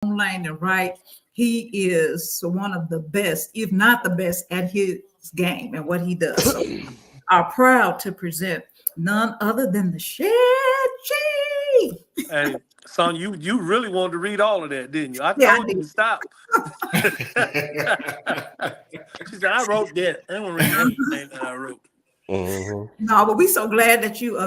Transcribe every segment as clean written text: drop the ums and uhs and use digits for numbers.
lane and right. He is one of the best, if not the best, at his game and what he does. So are proud to present none other than the Shed G. Hey, son, you really wanted to read all of that, didn't you? I Yeah, I told you did. to stop. She said, I wrote that. I don't read everything that I wrote. Mhm. No, but we're so glad that you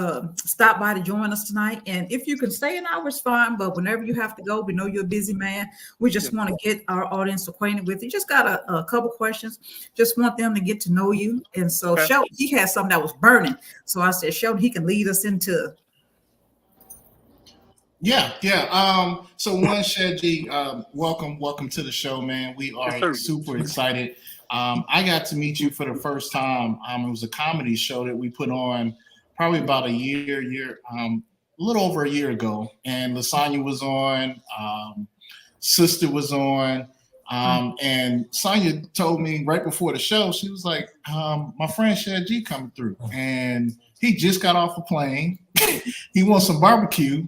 stopped by to join us tonight. And if you can stay an hour, it's fine. But whenever you have to go, we know you're a busy man. We Yeah. just want to get our audience acquainted with you. Just got a couple questions. Just want them to get to know you. And so Okay. Sheldon, he had something that was burning. So I said, Sheldon, he can lead us into. Yeah, yeah. So one Shed G, welcome to the show, man. We Yes, are sir. super excited. I got to meet you for the first time. It was a comedy show that we put on probably about a little over a year ago, and Lasagna was on, Sister was on. And Sonya told me right before the show, she was like, my friend Shed G coming through, and he just got off a plane. He wants some barbecue.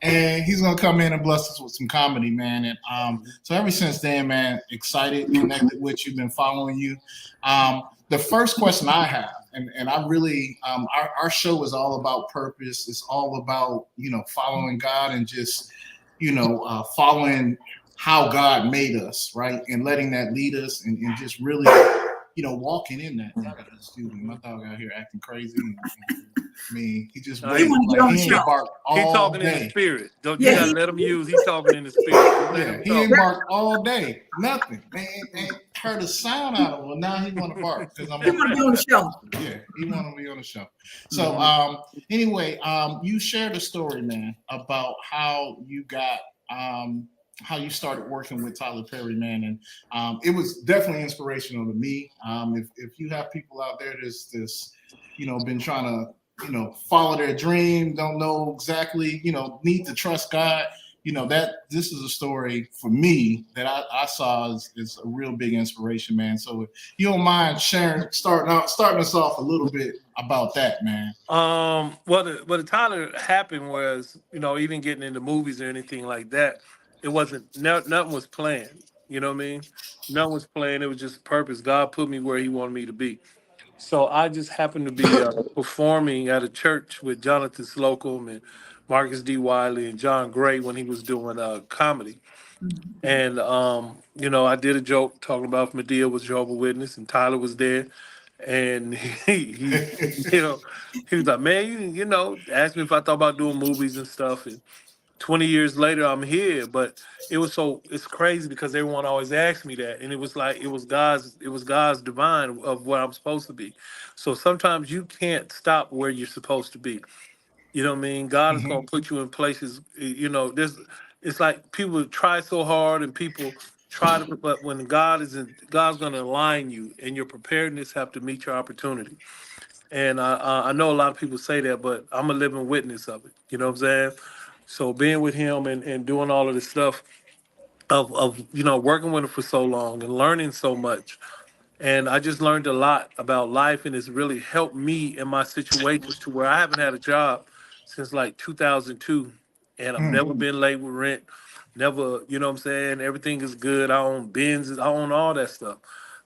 And he's gonna come in and bless us with some comedy, man. And so ever since then, man, excited, connected with you, been following you. The first question I have, and I really, our show is all about purpose. It's all about following God and just following how God made us, right, and letting that lead us, and just really walking in that. Excuse me, my dog out here acting crazy. I mean, he just He waited. want to get Like on the he ain't show. barked He all talking in the day. spirit. Don't you Yeah, gotta let him use? He's talking in the spirit. Just let Yeah, him he talk. ain't barked all day. Nothing. Man, ain't heard a sound out of him. Well, now he want to bark because I'm he on want to be the on the show. show. Yeah, he want to be on the show. So, anyway, you shared a story, man, about how you got how you started working with Tyler Perry, man, and it was definitely inspirational to me. If you have people out there that's been trying to follow their dream, don't know exactly, need to trust God, that this is a story for me that I saw is a real big inspiration, man. So if you don't mind sharing, starting us off a little bit about that, man. What the Tyler happened was, even getting into movies or anything like that, it wasn't nothing was planned. You know what I mean? Nothing was planned. It was just purpose. God put me where He wanted me to be. So I just happened to be performing at a church with Jonathan Slocum and Marcus D. Wiley and John Gray when he was doing comedy. And I did a joke talking about if Madea was Jehovah's Witness and Tyler was there, and you know, he was like, "Man, asked me if I thought about doing movies and stuff." And 20 years later, I'm here, but it's crazy because everyone always asks me that, and it was like it was God's divine of what I'm supposed to be. So sometimes you can't stop where you're supposed to be. You know what I mean? God is Hmm. gonna put you in places. There's it's like people try so hard and people try to, but when God's gonna align you, and your preparedness have to meet your opportunity. And I know a lot of people say that, but I'm a living witness of it. You know what I'm saying? So being with him and doing all of this stuff of working with him for so long and learning so much. And I just learned a lot about life, and it's really helped me in my situations to where I haven't had a job since like 2002, and I've never been late with rent. Never, you know what I'm saying? Everything is good. I own Benzes, I own all that stuff.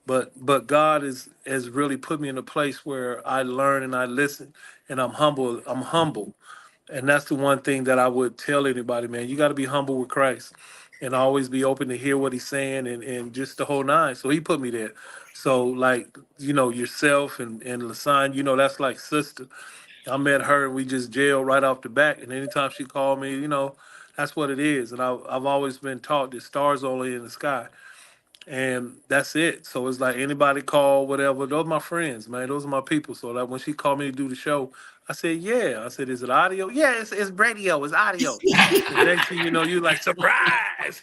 But God has really put me in a place where I learn and I listen, and I'm humble. I'm humble. And that's the one thing that I would tell anybody, man. You got to be humble with Christ and always be open to hear what he's saying, and just the whole nine. So he put me there. So, like, yourself and Lasan, that's like sister. I met her and we just jailed right off the back. And anytime she called me, that's what it is. And I've always been taught that stars only in the sky. And that's it. So it's like anybody call, whatever. Those are my friends, man. Those are my people. So like when she called me to do the show, I said, yeah. I said, is it audio? Yeah, it's radio. It's audio. The next thing you know, you like, surprise.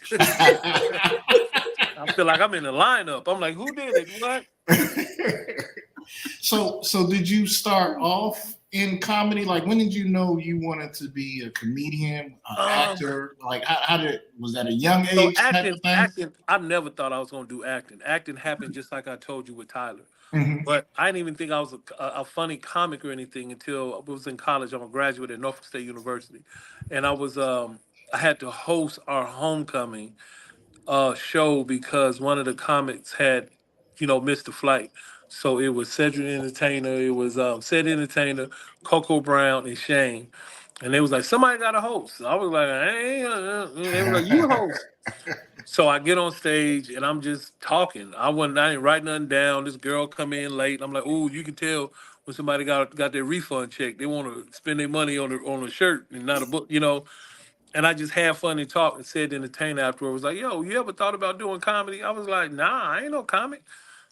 I feel like I'm in the lineup. I'm like, who did it? What? So did you start off in comedy? Like, when did you know you wanted to be a comedian, Um, actor? Like, how did was that a young so age type acting, of thing? acting, I never thought I was gonna do acting. Acting happened just like I told you with Tyler. Hmm. But I didn't even think I was a funny comic or anything until I was in college. I'm a graduate at Norfolk State University, and I had to host our homecoming show because one of the comics had, missed the flight. So it was Cedric Entertainer, it was Ced Entertainer, Coco Brown, and Shane. And they was like, somebody got to host. I was like, hey, they was like, you host. So I get on stage and I'm just talking. I didn't write nothing down. This girl come in late. I'm like, ooh, you can tell when somebody got their refund check. They want to spend their money on a shirt and not a book. And I just had fun and talked and said to entertainer afterward, was like, yo, you ever thought about doing comedy? I was like, nah, I ain't no comic.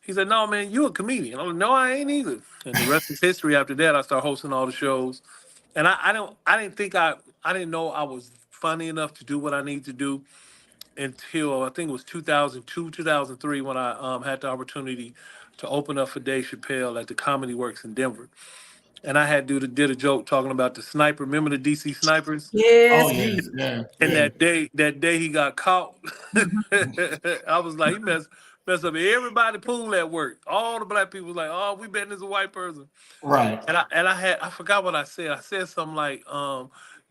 He said, no, man, you a comedian. I'm like, no, I ain't either. And the rest is history. After that, I started hosting all the shows. And I didn't know I was funny enough to do what I need to do until I think it was 2002, 2003 when I had the opportunity to open up for Dave Chappelle at the Comedy Works in Denver. And I had did a joke talking about the sniper. Remember the DC snipers? Oh Yes, yeah, Jesus. yeah, And yeah. that day he got caught. Mhm. I was like, he messed up everybody pool at work. All the black people was like, oh, we betting it's a white person. Right. And I forgot what I said. I said something like,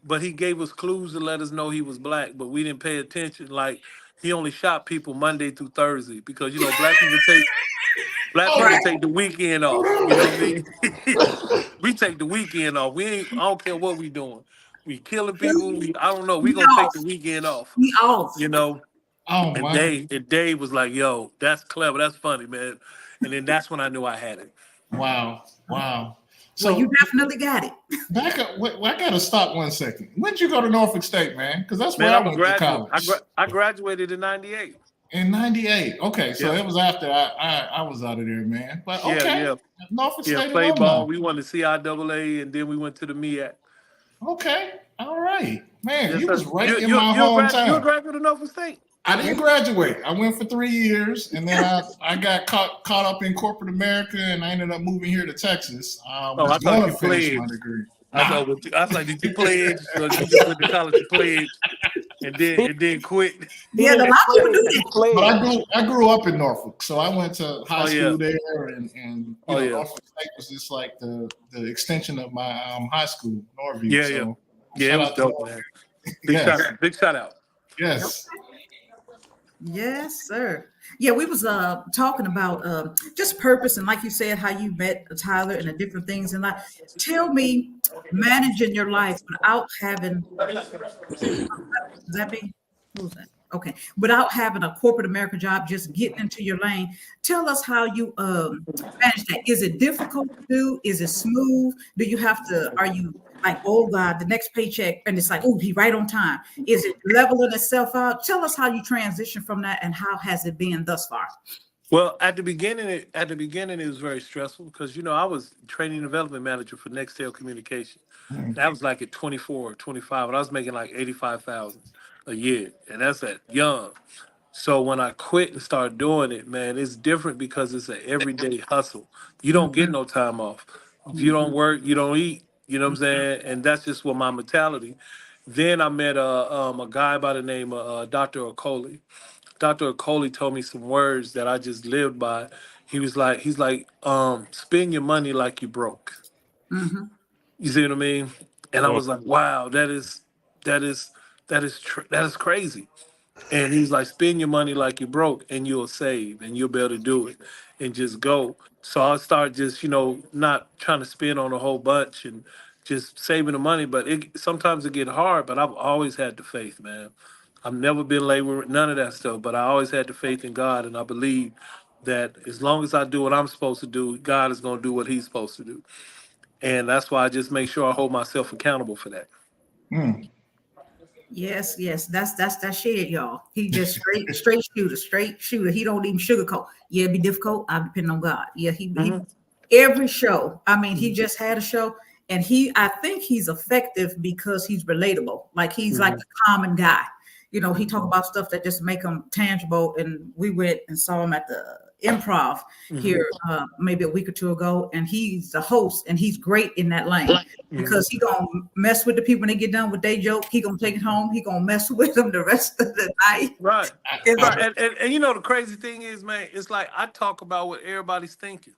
but he gave us clues to let us know he was black, but we didn't pay attention. Like he only shot people Monday through Thursday because black Oh people Right. take the weekend off. You know what I mean? We take the weekend off. We ain't. I don't care what we doing. We killing people. I don't know. We We gonna take off. the weekend off. We off. You know. oh And my. Dave was like, "Yo, that's clever. That's funny, man." And then that's when I knew I had it. Wow. Wow. Well, you So definitely got it. back up. I got to stop 1 second. When did you go to Norfolk State, man? Because that's where Man, I I'm a went to graduate. college I graduated in '98. in '98. Okay, so Yeah, it was after I was out of there, man. But yeah, okay, yeah, Norfolk yeah. State Played alumni. ball. We won the CIAA, and then we went to the MEAC. Okay, all right, man. Yes, You sir. was right in my You a hometown. graduate of Norfolk State? I didn't graduate. I went for 3 years, and then I got caught up in corporate America, and I ended up moving here to Texas. Oh, Was I thought going you to finish my pledged. degree. I Nah, thought I was like, did you pledge? Or you just went to college to pledge He, and then quit? he Yeah, a lot didn't of people play. do He that. but played. I grew up in Norfolk, so I went to high Oh yeah. school there, and Oh yeah. Norfolk State was just like the extension of my high school, Norview. Yeah, yeah. So Yeah, it shout was out to dope, Norfolk. man. Yes, Big shout out. yes. Yes, sir. Yeah, we was talking about just purpose and like you said, how you met Tyler and the different things in life. Tell me, managing your life without having, does that mean who's that? Okay, without having a corporate America job, just getting into your lane. Tell us how you manage that. Is it difficult to do? Is it smooth? Do you have to? Are you like, oh God, the next paycheck, and it's like, oh, he right on time? Is it leveling itself out? Tell us how you transition from that, and how has it been thus far? Well, at the beginning, it was very stressful because I was training and development manager for Nextel Communication. Mm. That was like at 24, 25, and I was making like 85,000 a year, and that's at young. So when I quit and started doing it, man, it's different because it's an everyday hustle. You don't get Mhm, no time off. If you don't mhm, work, you don't eat. You know what I'm saying? And that's just what my mentality. Then I met a guy by the name of Dr. Okoli. Dr. Okoli told me some words that I just lived by. He's like, spend your money like you broke. mhm. You see what I mean? And I was like, wow, that is that is crazy. And he's like, spend your money like you broke and you'll save and you'll be able to do it and just go. So I start just, not trying to spend on a whole bunch and just saving the money. But sometimes it get hard, but I've always had the faith, man. I've never been labor, none of that stuff, but I always had the faith in God. And I believe that as long as I do what I'm supposed to do, God is going to do what he's supposed to do. And that's why I just make sure I hold myself accountable for that. Mm. Yes, yes, that's that shit, y'all. He just straight shooter. He don't even sugarcoat. Yeah, it'd be difficult. I depend on God. Yeah, he Hmm. every show. I mean, he just had a show, and I think he's effective because he's relatable. Like he's like Hmm. the common guy. He talk about stuff that just make him tangible. And we went and saw him at the Improv Hmm. here maybe a week or two ago, and he's the host, and he's great in that lane Hmm. because he gonna mess with the people when they get done with their joke. He gonna take it home. He gonna mess with them the rest of the night. Right. It's Right. like, And the crazy thing is, man, it's like I talk about what everybody's thinking.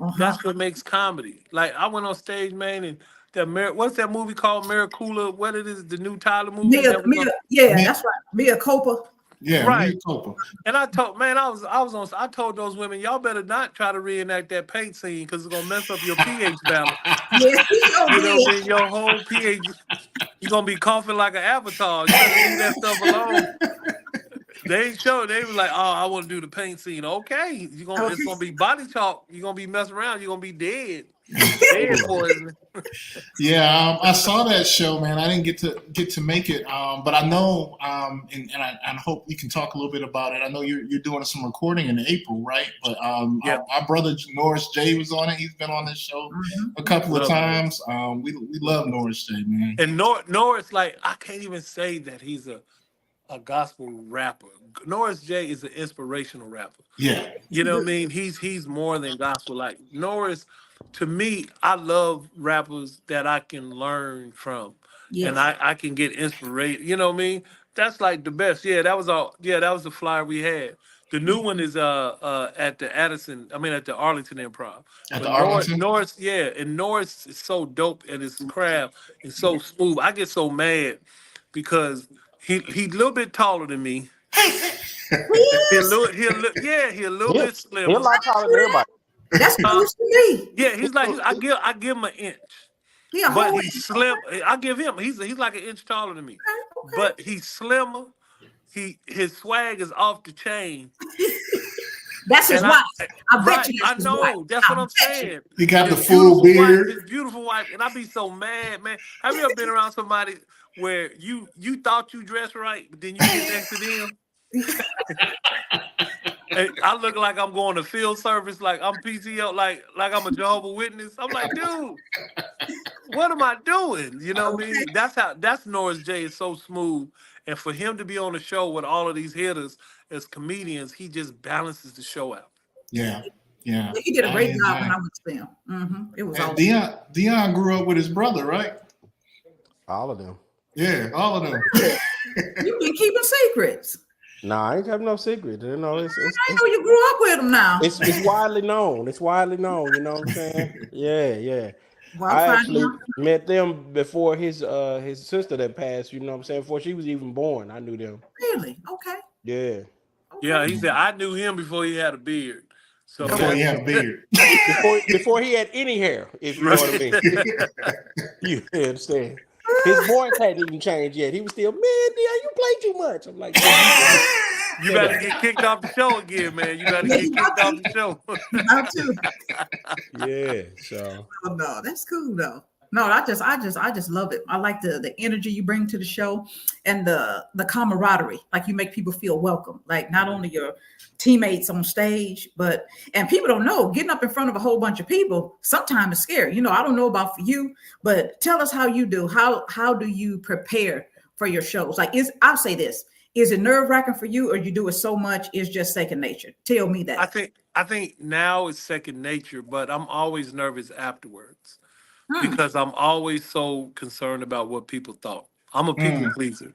uh-huh. That's what makes comedy. Like I went on stage, man, and what's that movie called? Miracula. What it is? The new Tyler movie Mia, that was Mia, on. yeah, Me, that's right. Mia Copa. yeah, Right. Mia Copa. And I told man, I told those women, y'all better not try to reenact that paint scene because it's gonna mess up your pH balance. Yeah, he sure You know what did. I mean? Your whole pH, you're gonna be coughing like an avatar. You better leave that stuff alone. They ain't show. They were like, "Oh, I want to do the paint scene." Okay, it's gonna Okay. be body chalk. You're gonna be messing around. You're gonna be dead, dead poison. Yeah, I saw that show, man. I didn't get to make it, but I know, and I hope you can talk a little bit about it. I know you're doing some recording in April, right? But Yeah, our brother Norris J was on it. He's been on this show Mhm. a couple of love Norris. times. We love Norris J, man. And Norris, like, I can't even say that he's a gospel rapper. Norris J is an inspirational rapper. Yeah, You know what I mean? He's more than gospel. Like Norris, to me, I love rappers that I can learn from, and Yes. I can get inspiration. You know what I mean? That's like the best. Yeah, that was all. Yeah, that was the flyer we had. The new one is at the Addison. I mean at the Arlington Improv. at the But Arlington. Norris, yeah, and Norris is so dope and his craft is so smooth. I get so mad because he a little bit taller than me. Yes. He a little He bit he a slimmer. lot taller than everybody. That's Huh? news to me. Yeah, I give him an inch, He a but whole he's slim. I give him he's like an inch taller than me, okay. but he's slimmer. His swag is off the chain, That's his and wife. I bet right, you that's I his wife. know that's I what I'm bet you. saying. He got the His full beautiful wife, beard. his beautiful wife, and I be so mad, man. Have you ever been around somebody where you thought you dressed right, but then you get next to them? And I look like I'm going to field service, like I'm PTO, like I'm a Jehovah's Witness. I'm like, dude, what am I doing? You know what I Okay. mean? That's Norris J is so smooth. And for him to be on the show with all of these hitters as comedians, he just balances the show out. Yeah, yeah. He did a I great job when enjoy. I went to see him. It was And awesome. Dion grew up with his brother, right? All of them. Yeah, all of them. You've been keeping secrets. Nah, I ain't have no secret. You know, I know you grew up with him now. it's widely known. It's widely known. You know what I'm saying? Yeah, yeah. Well, I'm I finding actually out. met them before his sister that passed. You know what I'm saying? Before she was even born, I knew them. Really? Okay. Yeah. Yeah, Okay. he said I knew him before he had a beard. So Before he that's had a beard. Before he had any hair, if you know what I right. mean. You understand? His voice hadn't even changed yet. He was still, man, you play too much. I'm like, You better get kicked off the show again, man. You better Yeah, get you kicked got off to. the show. You got to. yeah. So Oh, no, that's cool though. No, I just love it. I like the energy you bring to the show and the camaraderie. Like you make people feel welcome. Like not only your teammates on stage, but and people don't know getting up in front of a whole bunch of people sometimes is scary. I don't know about for you, but tell us how you do. How do you prepare for your shows? Like I'll say this. Is it nerve-wracking for you or you do it so much it's just second nature? Tell me I that. think I think now it's second nature, but I'm always nervous afterwards Hmm. because I'm always so concerned about what people thought. I'm a people Mm, pleaser.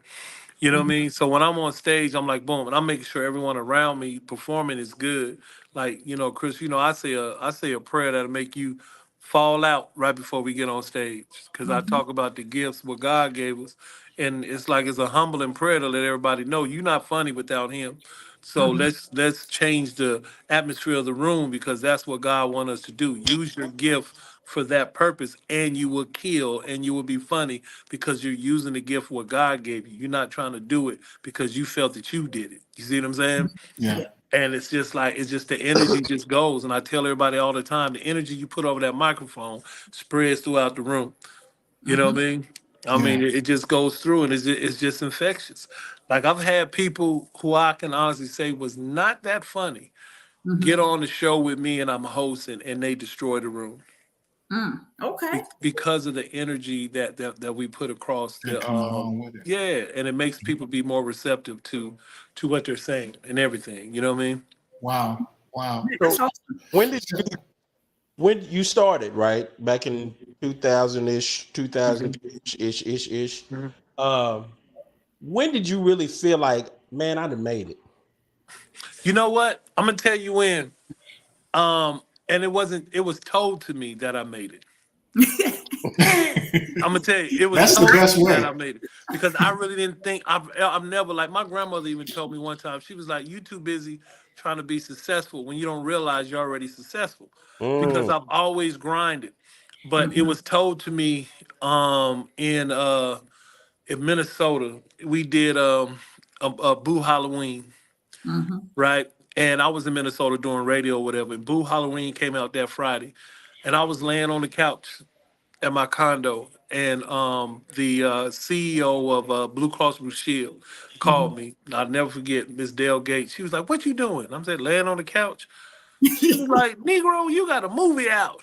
You know what I mean? So when I'm on stage, I'm like, boom, and I'm making sure everyone around me performing is good. Like, Chris, I say a prayer that'll make you fall out right before we get on stage. Because I Mhm. talk about the gifts what God gave us. And it's like it's a humbling prayer to let everybody know you're not funny without him. So Mhm. let's change the atmosphere of the room because that's what God wants us to do. Use your gift for that purpose, and you will kill and you will be funny because you're using the gift what God gave you. You're not trying to do it because you felt that you did it. You see what I'm saying? yeah. Yeah. And it's just like it's just the energy just goes. And I tell everybody all the time, the energy you put over that microphone spreads throughout the room. You know Mhm. what I mean? I Yeah. mean, it just goes through and it's just infectious. Like I've had people who I can honestly say was not that funny get Mhm. on the show with me and I'm hosting and they destroy the room Okay. because of the energy that we put across That the come along with it. yeah, and it makes people be more receptive to what they're saying and everything. You know what I mean? Wow. Wow. Man, so that's awesome. when did you when you started, right? Back in 2000-ish, 2000 ish. Mhm. Um, when did you really feel like, man, I'd have made it? You know what? I'm gonna tell you when. And it wasn't. It was told to me that I made it. I'm gonna tell you, it was That's the told to best me that way. I made it because I really didn't think I've never like my grandmother even told me one time. She was like, "You too busy trying to be successful when you don't realize you're already successful." Because Mm, I've always grinded, but it Mhm, was told to me in Minnesota. We did a Boo Halloween, mhm, right? And I was in Minnesota doing radio or whatever. And Boo Halloween came out that Friday, and I was laying on the couch at my condo, and the CEO of Blue Cross Blue Shield called mhm. me. I'll never forget Miss Dale Gates. She was like, "What you doing?" I'm saying, "Laying on the couch." She was like, "Negro, you got a movie out.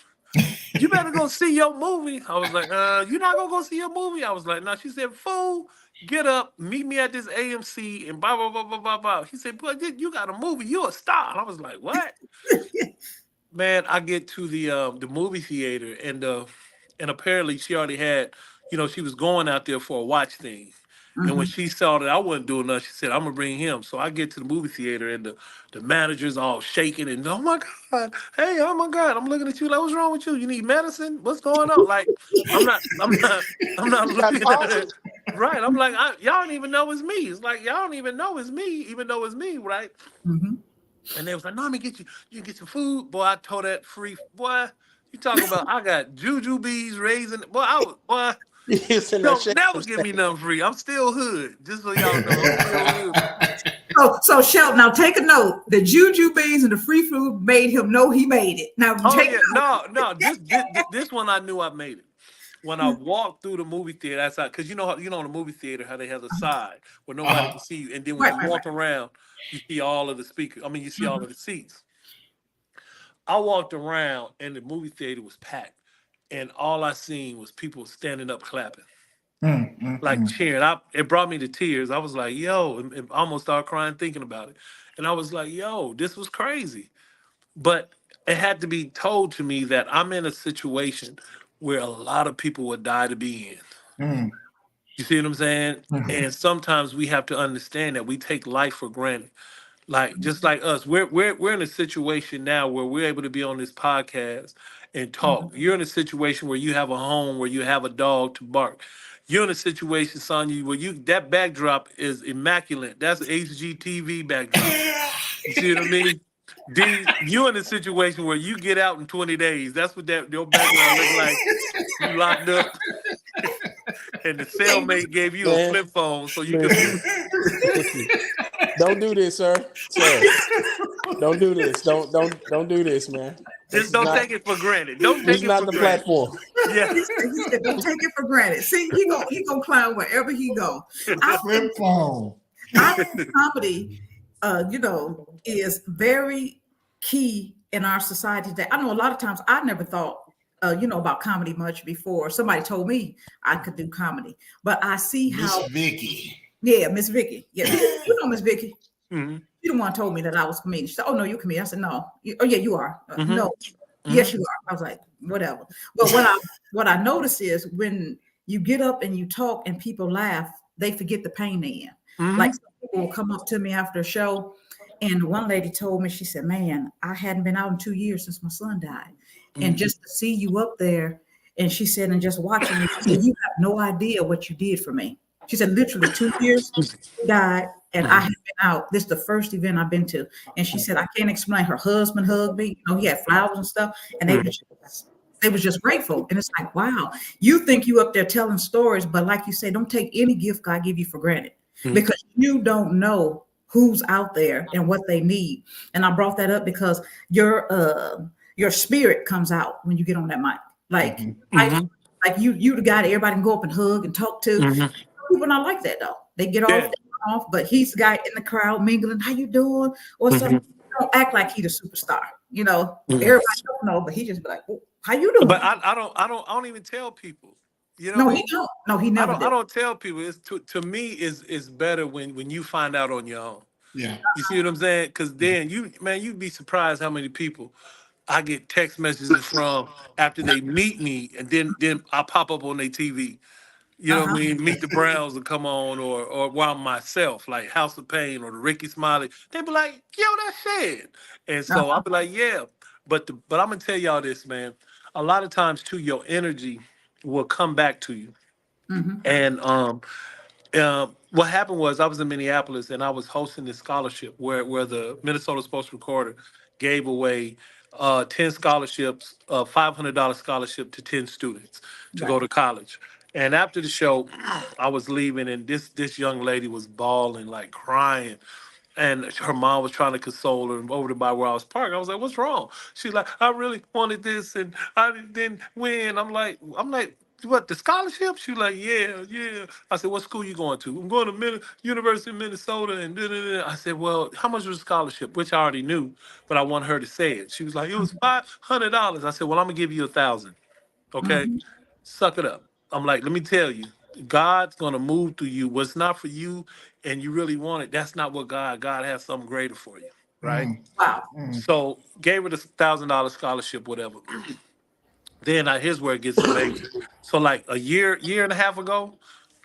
You better go see your movie." I was like, "You not gonna go see your movie?" I was like, "No." She said, "Fool, get up, meet me at this AMC and blah blah blah blah blah blah." He said, "But you got a movie. You're a star." I was like, "What?" Man, I get to the movie theater, and apparently she already had, she was going out there for a watch thing. And when Mhm. she saw that I wasn't doing nothing, she said, "I'm gonna bring him." So I get to the movie theater, and the manager's all shaking and, "Oh my God, hey, oh my God, I'm looking at you like, what's wrong with you? You need medicine? What's going on?" Like, I'm not you got looking at it. pulses? Right. I'm like, y'all don't even know it's me. It's like y'all don't even know it's me, even though it's me, right? Mhm. And they was like, "No, let me get you. You can get some food." Boy, I told that free boy. You talk about I got juju bees raising. Boy, I was boy. You send that Don't shit never to give me state. nothing free. I'm still hood. Just so y'all know, I'm still hood. So Shelton, now take a note. The juju beans and the free food made him know he made it. Now Oh take yeah, note. no, no. This one I knew I made it. When I walked through the movie theater, that's how, because in the movie theater how they have the side where nobody Uh-huh. can see you, and then when Right, you right, right. walk around, you see all of the speakers. I mean, you see all Mhm, of the seats. I walked around, and the movie theater was packed, and all I seen was people standing up clapping, Mm, mm, like mm. cheering. It brought me to tears. I was like, "Yo," and I almost started crying thinking about it. And I was like, "Yo, this was crazy." But it had to be told to me that I'm in a situation where a lot of people would die to be in. Mm, You see what I'm saying? mhm, And sometimes we have to understand that we take life for granted. Like just like us, we're in a situation now where we're able to be on this podcast and mhm. talk. You're in a situation where you have a home, where you have a dog to bark. You're in a situation, Sonya, where you that backdrop is immaculate. That's an HGTV backdrop. You see what I mean? D, you in a situation where you get out in 20 days. That's what that your background look like. You locked up, and the cellmate gave you a Man, flip phone so you could listen, mute. listen. Don't do this, sir. Sir, don't do this. Don't do this, man. This Just is don't not take it for granted. Don't this take is it not for the granted. platform. Yeah. He said, "Don't take it for granted." See, he gonna climb wherever he go. I flip phone. I think comedy, is very key in our society today. I know a lot of times I never thought, about comedy much before somebody told me I could do comedy, but I see Miss how, Vicky. yeah, Miss Vicky, yeah, Miss Vicky. Hmm. You the one told me that I was a comedian. She said, "Oh no, you're a comedian." I said, "No." "Oh yeah, you are." Hmm. No, Hmm. yes, you are. I was like, whatever. But what I notice is when you get up and you talk and people laugh, they forget the pain they in. Like Hmm. some people will come up to me after a show, and one lady told me, she said, "Man, I hadn't been out in 2 years since my son died, and Hmm. just to see you up there." And she said, "And just watching you, she said, you have no idea what you did for me." She said, "Literally 2 years he died, and I Hmm. have been out. This is the first event I've been to." And she said, "I can't explain." Her husband hugged me. He had flowers and stuff, and they was just grateful. And it's like, wow, you think you up there telling stories, but like you say, don't take any gift God give you for granted, Hmm. because you don't know who's out there and what they need. And I brought that up because your spirit comes out when you get on that mic. Like, Mhm. I, Hmm. like you the guy that everybody can go up and hug and talk to. Hmm. People not like that though. They get off, Yeah. they run off, but he's the guy in the crowd mingling. "How you doing?" Or Hmm. something. Don't act like he's a superstar. Hmm. Everybody don't know, but he just be like, "Oh, how you doing?" But I don't even tell people. You know No, what I he mean? don't. No, he I never don't I did. don't tell people. It's to me is better when you find out on your own. Yeah. You see what I'm saying? Because then you'd be surprised how many people I get text messages from after they meet me, and then I pop up on their TV. You know what I Uh-huh. mean? Meet the Browns will come on, or while myself, like House of Pain or the Ricky Smiley. They be like, "Yo, that's shit." And so I'll Uh-huh. be like, "Yeah." But I'm gonna tell y'all this, man. A lot of times too, your energy will come back to you. Mhm. And what happened was I was in Minneapolis and I was hosting this scholarship where the Minnesota Sports Recorder gave away 10 scholarships, $500 scholarship to 10 students to go Right. to college. And after the show, I was leaving and this young lady was bawling, like crying. And her mom was trying to console her over to by where I was parked. I was like, "What's wrong?" She's like, "I really wanted this, and I didn't win." I'm like, "What, the scholarship?" She was like, "Yeah, yeah." I said, "What school you going to?" "I'm going to University of Minnesota." And da-da-da. I said, "Well, how much was the scholarship?" Which I already knew, but I want her to say it. She was like, "It was $500." I said, "Well, I'm gonna give you 1,000. Okay, Mhm. suck it up." I'm like, "Let me tell you, God's gonna move through you. What's not for you, and you really want it. That's not what God has something greater for you, right?" Mm, Wow. mm. So gave her the $1,000 scholarship, whatever. Then here's where it gets amazing. So like a year and a half ago,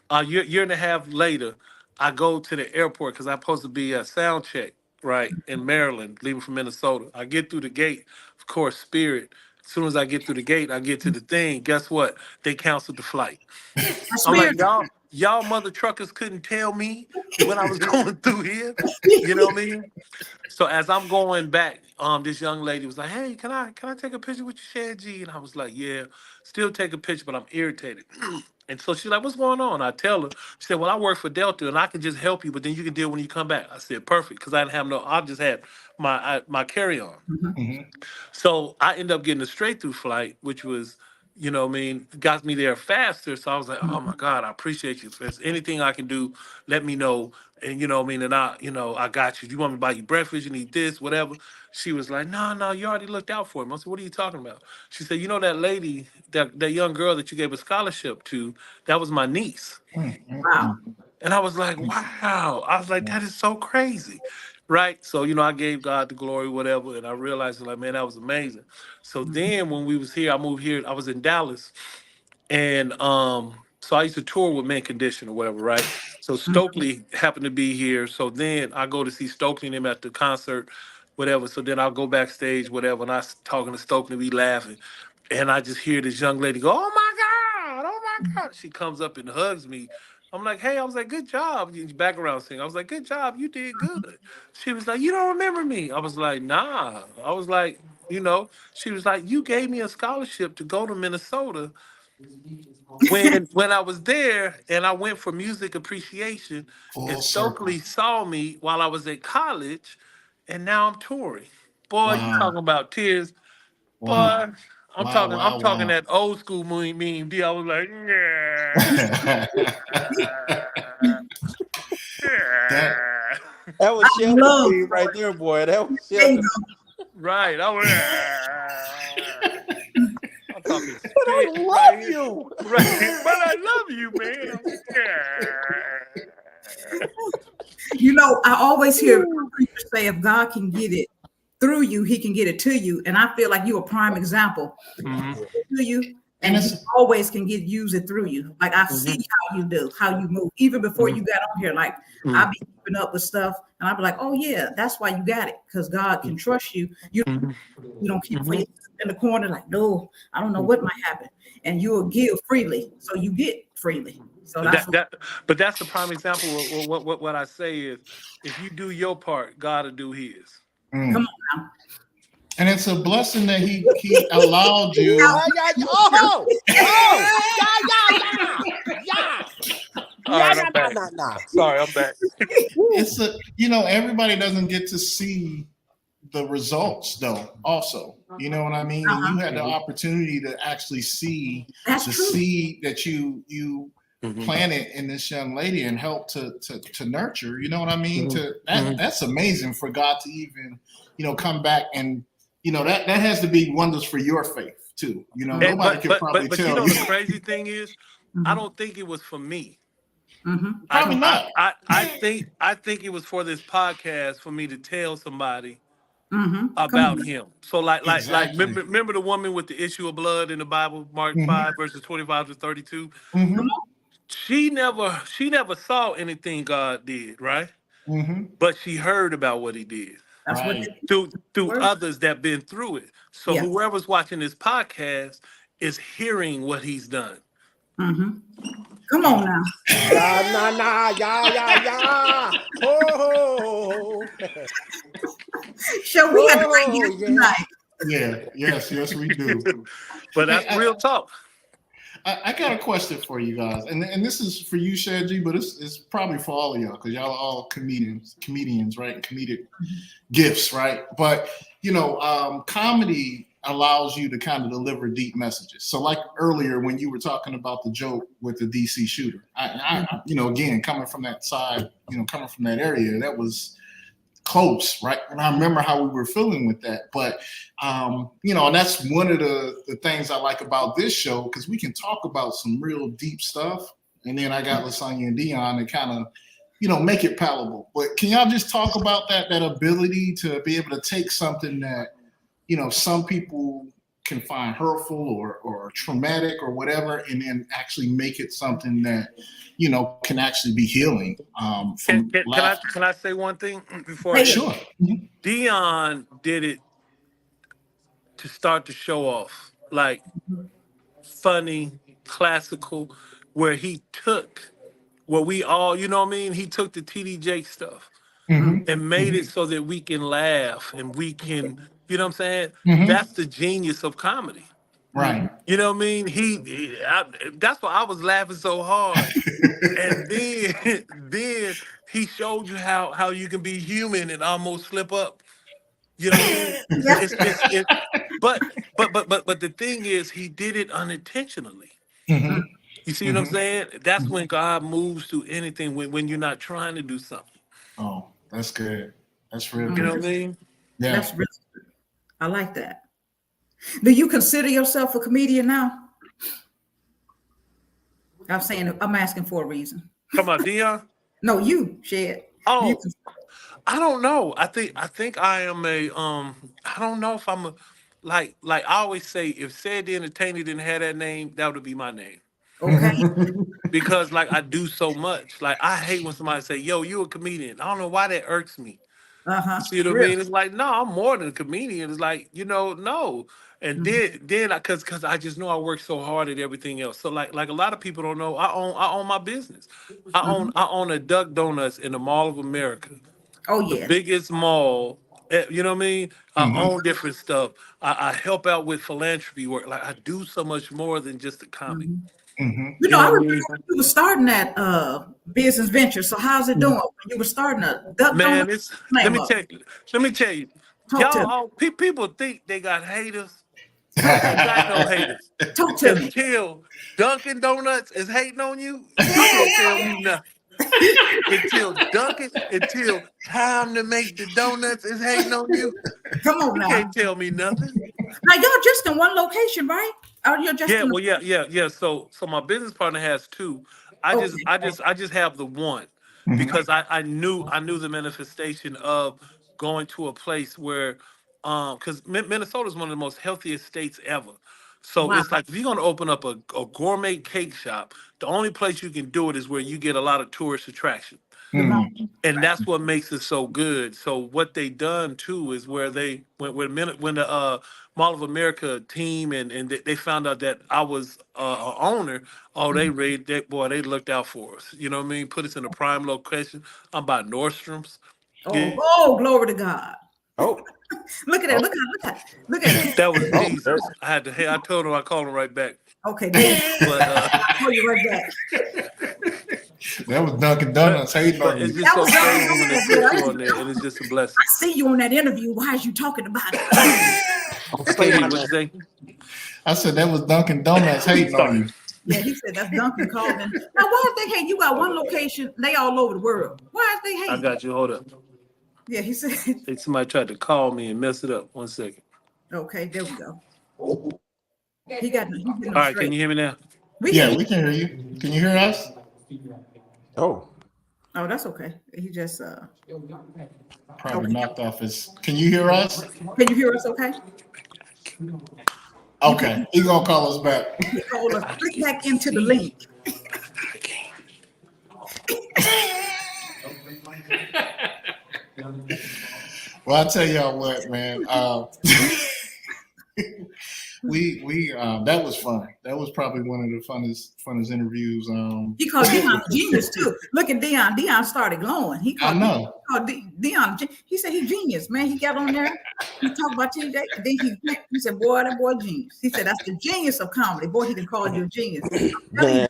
a year and a half later, I go to the airport because I'm supposed to be a sound check, right, in Maryland, leaving from Minnesota. I get through the gate, of course, Spirit. As soon as I get through the gate, I get to the thing. Guess what? They canceled the flight. That's I'm like, spiritual. y'all mother truckers couldn't tell me when I was going through here. You know what I mean? So as I'm going back, this young lady was like, "Hey, can I take a picture with you, Shan G?" And I was like, "Yeah, still take a picture, but I'm irritated." And so she's like, "What's going on?" I tell her. She said, "Well, I work for Delta, and I can just help you, but then you can deal when you come back." I said, "Perfect," because I didn't have no. I just had my carry on. Mhm. Mhm. So I ended up getting a straight through flight, which was, got me there faster. So I was like, "Oh my God, I appreciate you. If there's anything I can do, let me know." And and I got you. You want me to buy you breakfast? You need this, whatever. She was like, "No, no, you already looked out for him." I said, "What are you talking about?" She said, "You know that lady, that young girl that you gave a scholarship to, that was my niece." Mm, mm, Wow. mm. And I was like, "Wow." I was like, "That is so crazy." Right. So, I gave God the glory, whatever. And I realized, like, man, that was amazing. So then when we was here, I moved here, I was in Dallas. And so I used to tour with Mint Condition or whatever, right? So Mhm. Stokely happened to be here. So then I go to see Stokely and him at the concert, whatever. So then I'll go backstage, whatever, and talking to Stokely, we laughing. And I just hear this young lady go, "Oh my God, oh my God." She comes up and hugs me. I'm like, "Hey," I was like, "Good job." Background singer. I was like, "Good job, you did good." She was like, "You don't remember me?" I was like, "Nah." I was like, she was like, "You gave me a scholarship to go to Minnesota when I was there, and I went for music appreciation, and Full circle. Stokely saw me while I was at college, and now I'm touring." Boy, you Wow. talking about tears, Wow. boy. I'm Wow. talking, I'm Wow. talking Wow. that old school meme D. I was like, That yeah. That I was Shelton love Bean right there, boy. That was there you Shelton. go. Right. I'm talking But I spit right love here. you. Right. But I love you, man. Yeah. I always hear preachers say, if God can get it through you, he can get it to you. And I feel like you're a prime example. Mhm. To you, and and he it's always can use it through you. Like I see Mhm. how you do, how you move. Even before Mhm. you got on here, like I'll Mhm. be keeping up with stuff, and I'll be like, "Oh yeah, that's why you got it, because God can trust you. Mhm. You don't keep for Mhm. yourself in the corner, like, no, I don't know what might happen, and you will give freely, so you get freely. So But that's that what. that but that's the prime example of what I say is, if you do your part, God will do His. Come mm. on now. And it's a blessing that he allowed you. Yeah, yeah, oh, oh, yeah, yeah, yeah, yeah, All yeah, right, nah, I'm nah, back. nah, nah. Sorry, I'm back. Woo. It's everybody doesn't get to see the results though. Also, you know what I mean. And you Uh-huh. had the Mhm. opportunity to actually see That's the true. seed that you Mhm. planted in this young lady and helped to nurture. You know what I mean. Mhm. To Mhm. that's amazing for God to even come back and that has to be wonders for your faith too. And, Nobody but could but probably but but you tell know you. the crazy thing is, I Mm-hmm. don't think it was for me. Mm-hmm. I Come Probably on. I not. I I think it was for this podcast for me to tell somebody Mm-hmm. Come about on. him. So like Exactly. remember the woman with the issue of blood in the Bible, Mark Hmm. 5 verses 25 to 32. Come Hmm. on. She never saw anything God did, right? Hmm. But she heard about what He did That's what Right. they do. through Word. others that been through it. So Yeah. whoever's watching this podcast is hearing what He's done. Mm-hmm. Come on now. Yeah, nah, nah, yeah. Oh, Show we got the right oh, guest yeah. tonight. Yeah, yes, we do. But Hey, that's real talk. I got a question for you guys, and this is for you, Shadji, but it's probably for all of y'all because y'all are all comedians, right? Comedic gifts, right? But comedy allows you to kind of deliver deep messages. So, like earlier when you were talking about the joke with the DC shooter, again coming from that side, coming from that area, that was close, right? And I remember how we were feeling with that. But and that's one of the things I like about this show, because we can talk about some real deep stuff. And then I got Lasagna and Dion to kind of, make it palatable. But can y'all just talk about that ability to be able to take something that, some people can find hurtful or traumatic or whatever, and then actually make it something that, can actually be healing from laughter. Can I say one thing before I Say answer? it. Sure. Dion did it to start the show off like funny, classical, where he took what we all, you know what I mean? He took the TD Jake stuff Mm-hmm. and made it so that we can laugh and we can, you know what I'm saying? Mm-hmm. That's the genius of comedy. Right. You know what I mean? That's why I was laughing so hard. And then then he showed you how you can be human and almost slip up. You know what I mean? Yeah. It but the thing is he did it unintentionally. Mm-hmm. You see what I'm Mm-hmm. saying? That's when God moves to anything when you're not trying to do something. Oh, that's good. That's real You know good. what I mean? Yeah. That's really good. I like that. Do you consider yourself a comedian now? I'm asking for a reason. Come on, Dion. No, you, Shed. Do you Oh, I don't know. I think I am a I don't know if I'm a like I always say if Said the Entertainer didn't have that name, that would be my name. okay? Because like I do so much. Like I hate when somebody say, "Yo, you a comedian." I don't know why that irks me. You Uh-huh. see what I Really? mean? It's like, no, I'm more than a comedian. It's like, no. And Mhm. then cause I just know I work so hard at everything else. So like a lot of people don't know, I own my business. Mhm. I own a Duck Donuts in the Mall of America, Oh the yes. biggest mall. You know what I mean? I Mm-hmm. own different stuff. I help out with philanthropy work. Like I do so much more than just a comic. Mhm. Mm-hmm. You I know what I remember mean? when you were starting that business venture. So how's it doing? When you were starting a duck donut Man, it's let name me up. tell you, let me tell you, Talk to y'all me. all people think they got haters. You ain't got no haters. Talk to me. Until Dunkin' Donuts is hating on you, you can't tell me nothing. Until time to make the donuts is hating on you, Come on you now. can't tell me nothing. Now y'all just in one location, right? Or you're just Yeah, in well, yeah. So my business partner has two. okay. I just have the one Mm-hmm. because I knew the manifestation of going to a place where because Minnesota is one of the most healthiest states ever. So Wow. it's like if you're gonna open up a gourmet cake shop, the only place you can do it is where you get a lot of tourist attraction, The most Mm-hmm. and right. that's what makes it so good. So what they done too is where they when the Mall of America team and they found out that I was a owner. Oh, they raid that boy. They looked out for us. You know what I mean? Put us in a prime location. I'm by Nordstrom's. Oh, Yeah, oh, glory to God. Oh, Look at it. oh, Look at it. that was oh, Jesus. I had to. Hey, I told him I called him right back. Okay, there you go. But Call you right back. That was Dunkin' but Donuts hating but on it's you. just That so was Dunkin' crazy when they Donuts. put you on there, and it's just a I blessing. see you on that interview. Why is you talking about it? oh, I say can't hear my you. What you name. say? I said that was Dunkin' Donuts hating on Sorry. you. Yeah, he said that's Duncan calling. Now, why is they hate? You got one location, they all over the world. Why is they I hate? got you. Hold up. Yeah, he said, Hey, somebody tried to call me and mess it up. 1 second. okay, there we go. He getting All them right, can straight. you hear me now? We can Yeah, hear. we can hear you. Can you hear us? Oh, Oh, that's okay. He just Probably okay. knocked off his. Can you hear us? Can you hear us okay? You can Okay, he gonna call us back. call us, I click can't back into the see. link. I can't. Well, I tell y'all what, man. we that was fun. That was probably one of the funnest interviews. He called Dion a genius too. Look at Dion. Dion started glowing. He I called know. Dion. He said he genius, man. He got on there. He talked about TJ. And then he said, boy, that boy genius. He said, that's the genius of comedy. Boy, he done called you a genius. Man.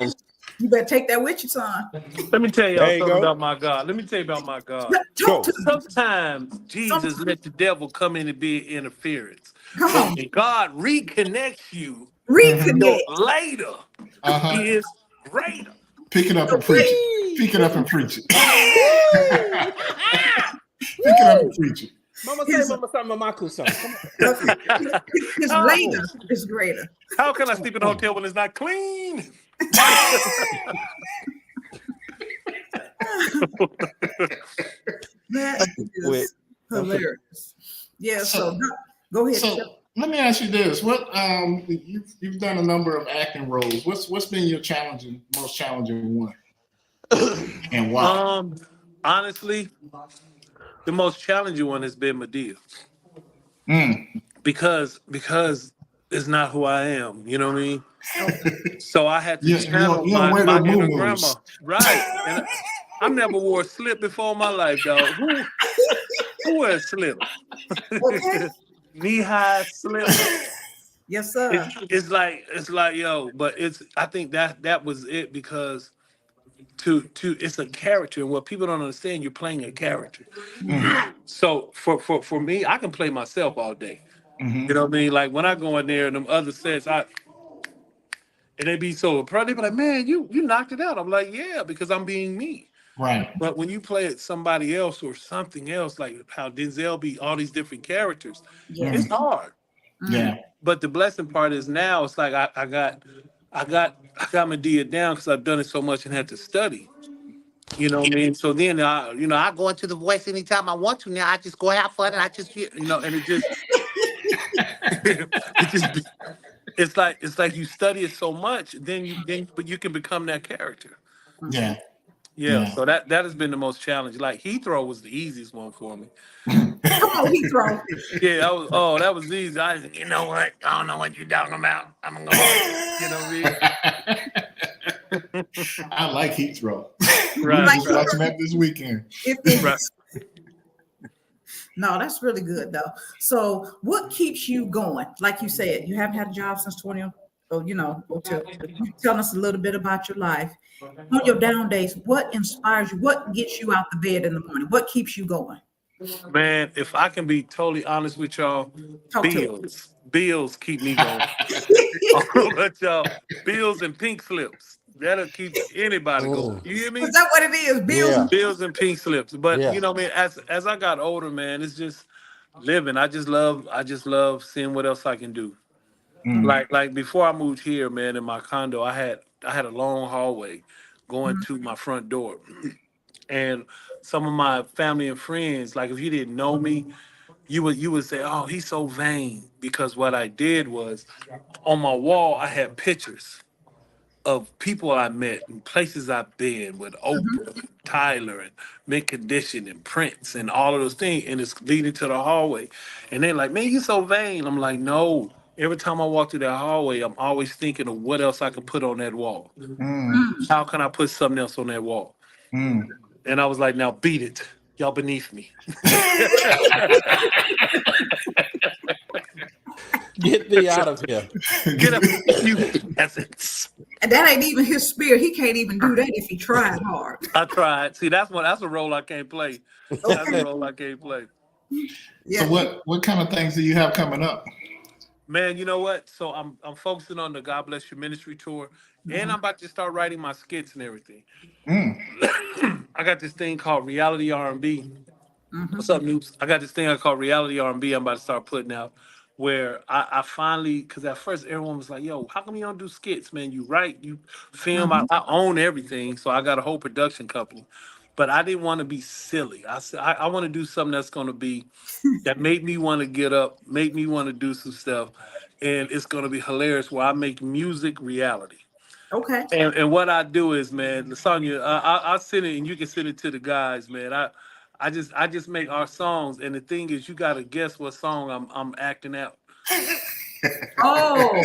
You better take that with you, son. Let me tell y'all There you something go. about my God. Let me tell you about my God. Talk to me. Sometimes Jesus let the devil come in and be interference. Come But on. when God reconnects you, your Reconnect. later Uh-huh. is greater. Pick it up and preach it. Pick it up and preach it. Woo! Pick it up and preach it. Mama say, mama say, mama son. His How, later is greater. how can I sleep in a hotel when it's not clean? That is hilarious. Yeah, so go ahead. So let me ask you this: what you've done a number of acting roles. What's been your most challenging one, and why? Honestly, the most challenging one has been Madea. Mm. Because it's not who I am. You know what I mean? So I had to You channel you don't wear my the inner moo-moos. grandma. Right. And I never wore a slip before in my life, dog. Who wears slip? Okay. Knee-high slip. Yes, sir. It's like yo, but I think that was it because to it's a character and what people don't understand, you're playing a character. Mm. So for me, I can play myself all day. Hmm. You know what I mean? Like when I go in there and them other sets, and they be so proud, they be like, man, you knocked it out. I'm like, yeah, because I'm being me. Right. But when you play it somebody else or something else, like how Denzel be all these different characters, Yes. it's hard. Mm. Yeah. But the blessing part is now it's like I got Medea down because I've done it so much and had to study. You know what I mean? So then I go into the voice anytime I want to. Now I just go have fun and I just and it just it just it's like you study it so much, but you can become that character. Yeah. Yeah, Yeah. so that has been the most challenging. Like Heathrow was the easiest one for me. Come on, Heathrow. Yeah, that was easy. You know what? I don't know what you're talking about. I'm gonna go on. You know what I mean? I like Heathrow. We were Right, Like just right, watching that this weekend. it right. is. No, that's really good though. So, what keeps you going? Like you said, you haven't had a job since 20. Oh, you tell us a little bit about your life. On your down days, what inspires you? What gets you out the bed in the morning? What keeps you going? Man, if I can be totally honest with y'all, Talk to bills keep me going. us. But y'all, bills and pink slips. That'll keep anybody going. Mm. You hear Is me? that what it is? Bills Yeah. and Bills and pink slips. But Yeah. man, as I got older, man, it's just living. I just love seeing what else I can do. Mm. Like before I moved here, man, in my condo, I had a long hallway going to my front door. And some of my family and friends, like if you didn't know me, you would say, "Oh, he's so vain." Because what I did was on my wall, I had pictures of people I met and places I've been with Oprah, and Tyler, and Mint Condition and Prince and all of those things, and it's leading to the hallway. And they're like, "Man, you so vain." I'm like, "No." Every time I walk through that hallway, I'm always thinking of what else I could put on that wall. Mm. How can I put something else on that wall? Mm. And I was like, "Now beat it. Y'all beneath me." Get thee out of here. Get up, you peasants. and that ain't even his spirit. He can't even do that if he tried hard. I tried. See, that's a role I can't play. That's a Okay. role I can't play. So Yeah. what kind of things do you have coming up? Man, you know what? So I'm focusing on the God Bless Your Ministry tour, and I'm about to start writing my skits and everything. Mm. I got this thing called Reality R&B. Mm-hmm. What's up, Noops? I got this thing I call Reality R&B. I'm about to start putting out, where I finally, because at first everyone was like, "Yo, how come you don't do skits, man? You write, you film. Mm-hmm. I own everything, so I got a whole production company." But I didn't want to be silly. I said I want to do something that's going to be that made me want to get up, make me want to do some stuff, and it's going to be hilarious. Where I make music reality. Okay. And what I do is, man, Lasagna, I send it, and you can send it to the guys, man. I just make our songs, and the thing is, you gotta guess what song I'm acting out. Oh,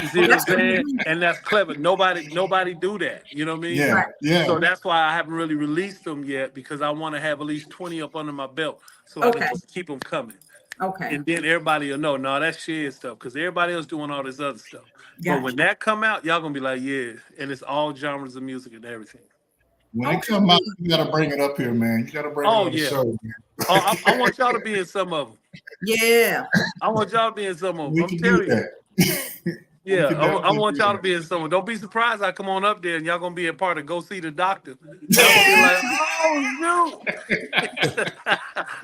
You see oh, what I'm that's what you saying? do. And that's clever. Nobody do that. You know what I mean? Yeah, Right. yeah. So that's why I haven't really released them yet because I want to have at least 20 up under my belt so I can Okay. just keep them coming. Okay. And then everybody will know, no, that's shit stuff because everybody else doing all this other stuff. But when Gotcha. that come out, y'all gonna be like, yeah, and it's all genres of music and everything. When it Okay. come out, you gotta bring it up here, man. You gotta bring it Oh on the yeah. show, Oh, man. I want y'all to be in some of them. Yeah. I want y'all to be in some of them. We I'm can do telling you. that. We Yeah, can I definitely want do y'all to that. be in some. Don't be surprised I come on up there and y'all gonna be a part of Go See the Doctor. Y'all gonna be like, oh no.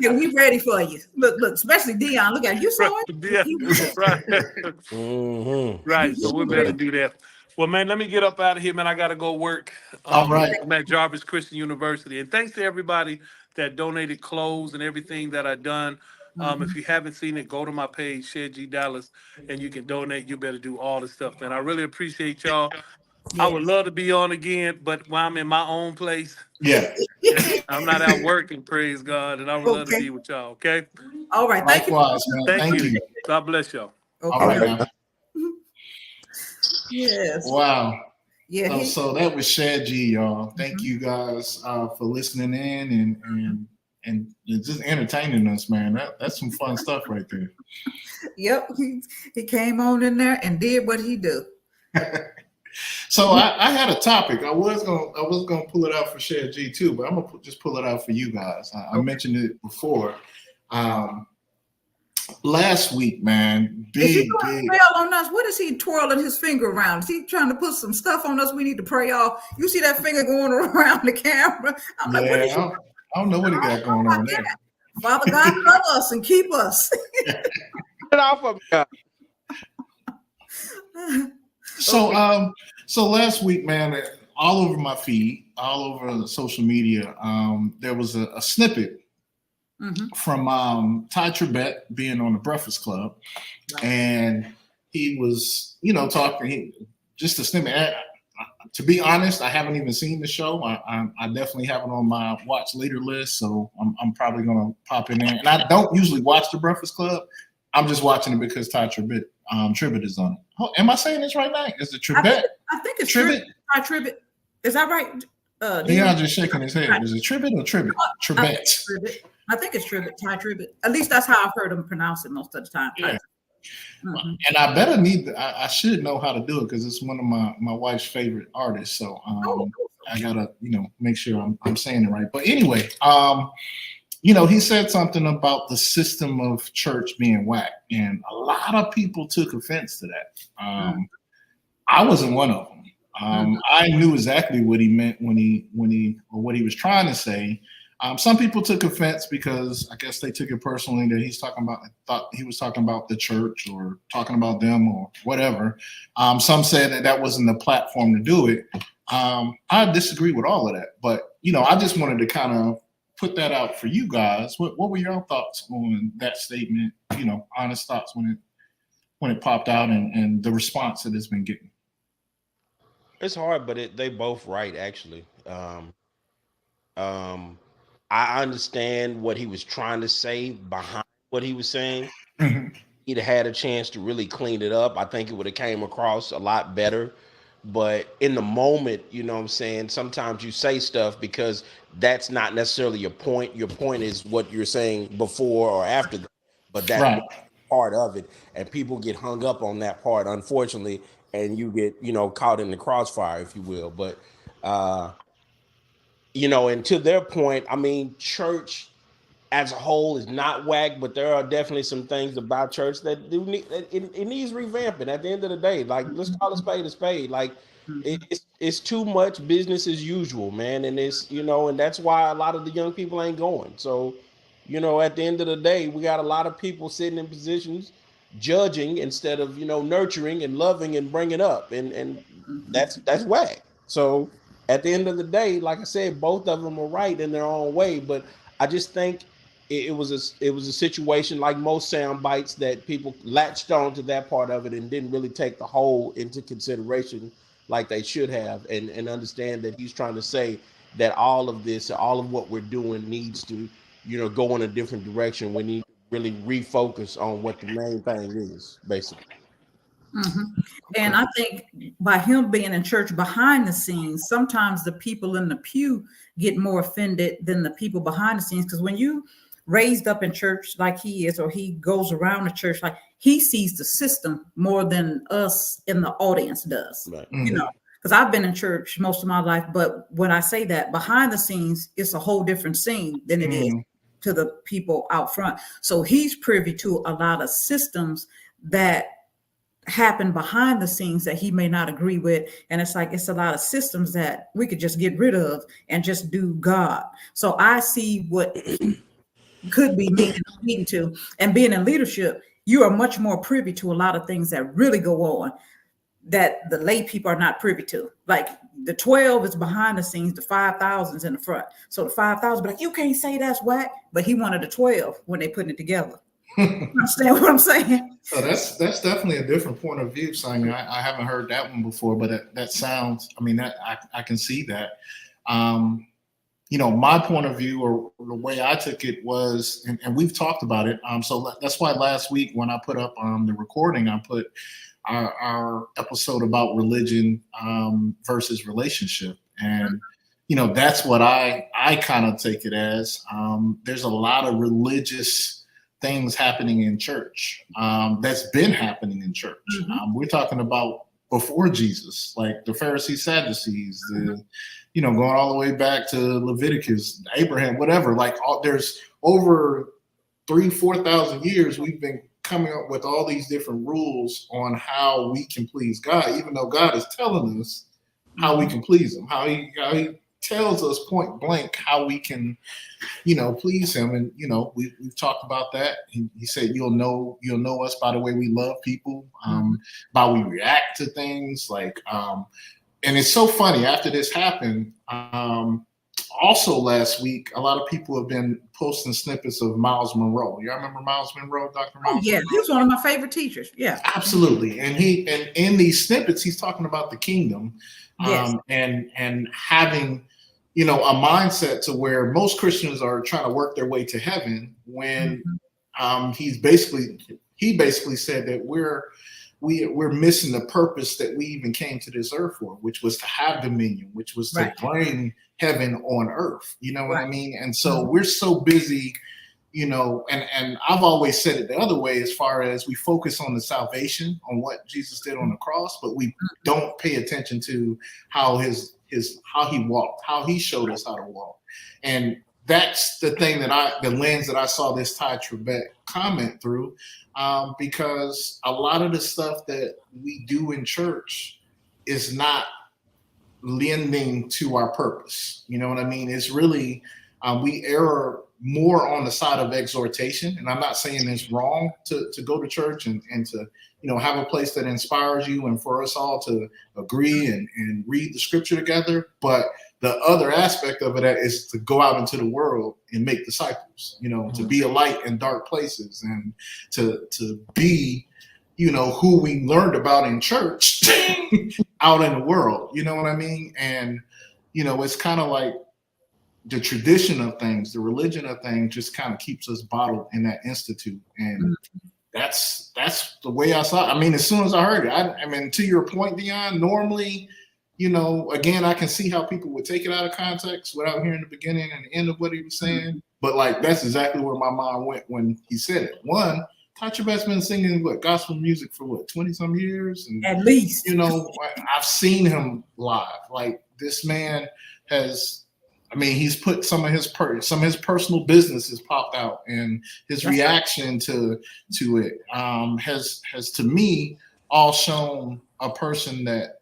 Yeah, we ready for you. Look, especially Dion. Look at you. You Right, saw it. yeah, right. Mm-hmm. Right. So we're He's better ready. do that. Well, man, let me get up out of here, man. I gotta go work. All right. I'm at Jarvis Christian University. And thanks to everybody that donated clothes and everything that I done. If you haven't seen it, go to my page, Shed G Dallas, and you can donate. You better do all the stuff, man. I really appreciate y'all. I Yeah. would love to be on again, but when I'm in my own place, Yeah. I'm not out working, praise God, and I would love to Okay. be with y'all, okay? All right. Thank you for Likewise, listening. man. Thank Thank you. you. God bless y'all. All Okay. right now. Yes. Wow. Yeah. So that was Shad G, y'all. Thank you guys for listening in and just entertaining us, man. That's some fun stuff right there. Yep. He came on in there and did what he do. So I had a topic. I was gonna pull it out for Shad G too, but I'm gonna just pull it out for you guys. I mentioned it before. Last week, man, Is he big, going to big. spell on us? What is he twirling his finger around? Is he trying to put some stuff on us we need to pray off? You see that finger going around the camera? I'm like, what Yeah, is he? I don't know what he got going on there. Father God, cover us and keep us. Get it off of me. So, Okay. so last week, man, all over my feed, all over social media, there was a snippet from Ty Tribbett being on the Breakfast Club, and he was, talking. Just a snippet. To be honest, I haven't even seen the show. I definitely have it on my watch later list, so I'm probably gonna pop in there. And I don't usually watch the Breakfast Club. I'm just watching it because Ty Tribbett is on it. Oh, am I saying this right now? Is it Tribbett? I think it's Tribbett? Ty Tribbett. Is that right? Leon just shaking his head. Is it Tribbett or Tribbett? Tribbett. I think it's Tribbett. Ty Tribbett. At least that's how I've heard him pronounce it most of the time. Yeah. And I better I should know how to do it because it's one of my wife's favorite artists. So I gotta make sure I'm saying it right. But anyway, he said something about the system of church being whack, and a lot of people took offense to that. I wasn't one of them. I knew exactly what he meant when or what he was trying to say. Some people took offense because I guess they took it personally that thought he was talking about the church or talking about them or whatever. Some said that wasn't the platform to do it. I disagree with all of that, but I just wanted to kind of put that out for you guys. What were your thoughts on that statement? Honest thoughts when it popped out and the response that it's been getting. It's hard, but they both right actually. Um, I understand what he was trying to say behind what he was saying. He'd have had a chance to really clean it up. I think it would have came across a lot better. But in the moment, you know what I'm saying, sometimes you say stuff because that's not necessarily your point. Your point is what you're saying before or after that. But that Right. part of it. And people get hung up on that part, unfortunately, and you get, caught in the crossfire, if you will. But and to their point, I mean, church as a whole is not whack, but there are definitely some things about church that do need it needs revamping. At the end of the day, like let's call a spade a spade. Like it's too much business as usual, man, and it's and that's why a lot of the young people ain't going. So, at the end of the day, we got a lot of people sitting in positions judging instead of nurturing and loving and bringing up, and that's whack. So at the end of the day, like I said, both of them are right in their own way, but I just think it was a situation like most sound bites that people latched on to that part of it and didn't really take the whole into consideration like they should have, and understand that he's trying to say that all of this, all of what we're doing needs to, go in a different direction. We need to really refocus on what the main thing is, basically. And I think by him being in church behind the scenes, sometimes the people in the pew get more offended than the people behind the scenes. Because when you raised up in church like he is, or he goes around the church, like he sees the system more than us in the audience does. Right. You know, because I've been in church most of my life, but when I say that behind the scenes, it's a whole different scene than it is to the people out front. So he's privy to a lot of systems that happen behind the scenes that he may not agree with. And it's like, it's a lot of systems that we could just get rid of and just do God. So I see what could be needing to, and being in leadership, you are much more privy to a lot of things that really go on that the lay people are not privy to. Like the 12 is behind the scenes, the 5,000 is in the front. So the 5,000 be like, you can't say that's whack, but he wanted the 12 when they putting it together. Understand what I'm saying? So that's definitely a different point of view, Sonia. I haven't heard that one before, but that sounds, I mean, that I can see that. My point of view, or the way I took it was, and we've talked about it. So that's why last week when I put up the recording, I put our episode about religion versus relationship. And, that's what I kind of take it as. There's a lot of religious things happening in church that's been happening in church. We're talking about before Jesus, like the Pharisees, Sadducees, going all the way back to Leviticus, Abraham, whatever. Like there's over 3,000-4,000 years we've been coming up with all these different rules on how we can please God, even though God is telling us how we can please him, how he tells us point blank how we can please him. And we've talked about that. He said you'll know us by the way we love people, by we react to things, like and it's so funny, after this happened, also last week, a lot of people have been posting snippets of Miles Monroe. Y'all remember Miles Monroe, Dr. Miles? Oh, yeah, Monroe? he was one of my favorite teachers. Yeah, Absolutely. And in these snippets, he's talking about the kingdom, yes, and having a mindset to where most Christians are trying to work their way to heaven, when he basically said that we're missing the purpose that we even came to this earth for, which was to have dominion, which was to bring heaven on earth. You know what I mean? And so we're so busy, and I've always said it the other way, as far as we focus on the salvation, on what Jesus did on the cross, but we don't pay attention to how how he walked, how he showed us how to walk. And that's the thing the lens that I saw this Ty Trebek comment through, because a lot of the stuff that we do in church is not lending to our purpose. You know what I mean? It's really, we err more on the side of exhortation. And I'm not saying it's wrong to go to church and to, have a place that inspires you and for us all to agree and read the scripture together. But the other aspect of it is to go out into the world and make disciples, to be a light in dark places, and to be, who we learned about in church out in the world. You know what I mean? And, it's kind of like the tradition of things, the religion of things just kind of keeps us bottled in that institute. And that's the way I saw it. I mean, as soon as I heard it, I mean, to your point, Dion, normally, again, I can see how people would take it out of context without hearing the beginning and the end of what he was saying. But like, that's exactly where my mind went when he said it. One, Ty Trebek's been singing gospel music for 20 some years, and at least, I've seen him live. Like, this man has, he's put some of his personal business has popped out, and his reaction to it has to me all shown a person that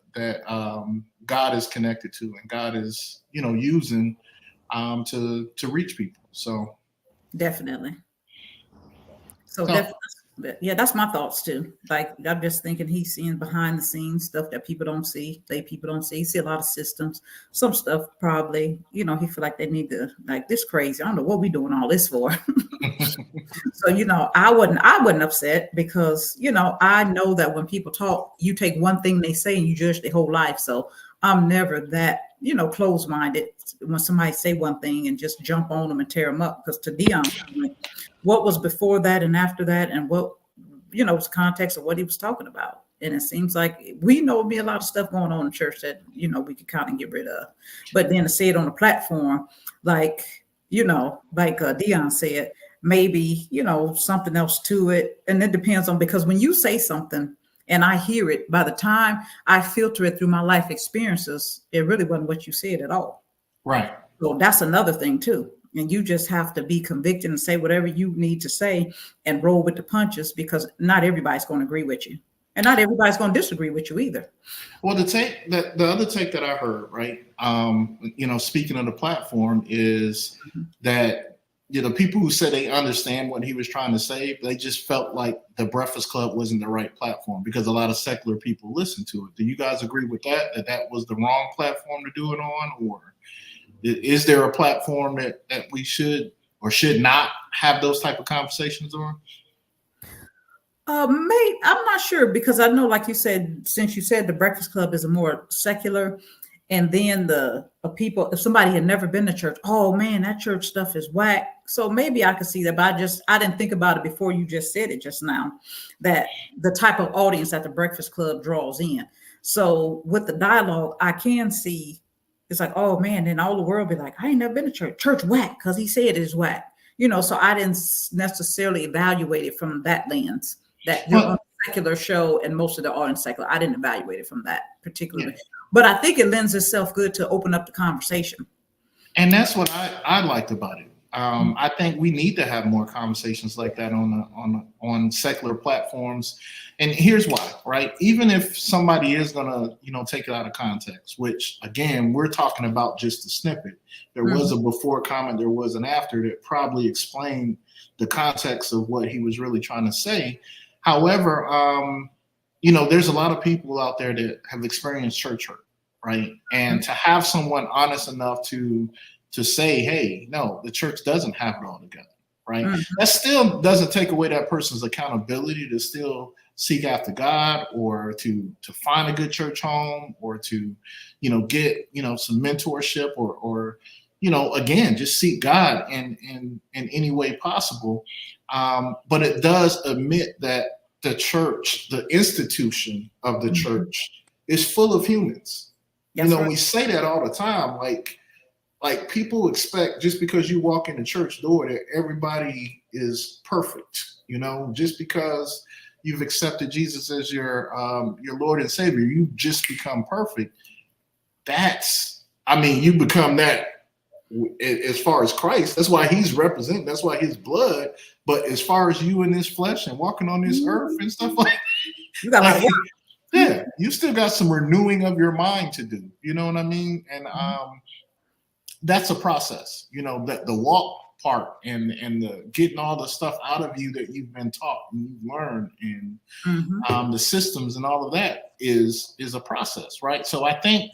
God is connected to, and God is using to reach people. So definitely. Yeah, that's my thoughts too. Like, I'm just thinking he's seeing behind the scenes stuff that people don't see, people don't see. You see a lot of systems, some stuff probably, he feel like they need to, like, this crazy. I don't know what we doing all this for. So, I wasn't upset, because, I know that when people talk, you take one thing they say and you judge their whole life. So I'm never that, closed-minded when somebody say one thing and just jump on them and tear them up. Because to Dion, what was before that and after that, and what, was the context of what he was talking about. And it seems like we know be a lot of stuff going on in church that, we could kind of get rid of. But then to say it on a platform, like, like Dion said, maybe, something else to it. And it depends on, because when you say something and I hear it, by the time I filter it through my life experiences, it really wasn't what you said at all. Right. So that's another thing too. And you just have to be convicted and say whatever you need to say and roll with the punches, because not everybody's going to agree with you. And not everybody's going to disagree with you either. Well, the other take that I heard, right? Speaking of the platform, is that people who said they understand what he was trying to say, they just felt like the Breakfast Club wasn't the right platform because a lot of secular people listen to it. Do you guys agree with that? That was the wrong platform to do it on, or is there a platform that we should or should not have those type of conversations on? I'm not sure, because I know, like you said, since you said the Breakfast Club is a more secular, and then the people, if somebody had never been to church, oh man, that church stuff is whack. So maybe I could see that, but I didn't think about it before you just said it just now, that the type of audience that the Breakfast Club draws in. So with the dialogue, I can see it's like, oh man, then all the world be like, I ain't never been to church whack, because he said it's whack. So I didn't necessarily evaluate it from that lens, that they're on a secular show and most of the audience secular. I didn't evaluate it from that particularly. Yeah. But I think it lends itself good to open up the conversation. And that's what I liked about it. I think we need to have more conversations like that on secular platforms. And here's why, right? Even if somebody is gonna, take it out of context, which again, we're talking about just a snippet. There was a before comment, there was an after that probably explained the context of what he was really trying to say. However, there's a lot of people out there that have experienced church hurt, right? And to have someone honest enough to say, hey, no, the church doesn't have it all together, right? That still doesn't take away that person's accountability to still seek after God, or to find a good church home, or to, get, some mentorship, or again, just seek God in any way possible. But it does admit that the church, the institution of the church, is full of humans. That's right. We say that all the time, like people expect just because you walk in the church door that everybody is perfect, just because you've accepted Jesus as your Lord and Savior, you just become perfect. You become that as far as Christ. That's why he's represented. That's why his blood. But as far as you in this flesh and walking on this earth and stuff like that, you got yeah, you still got some renewing of your mind to do. You know what I mean? And that's a process. That the walk part and the getting all the stuff out of you that you've been taught and you've learned, and the systems and all of that is a process, right? So I think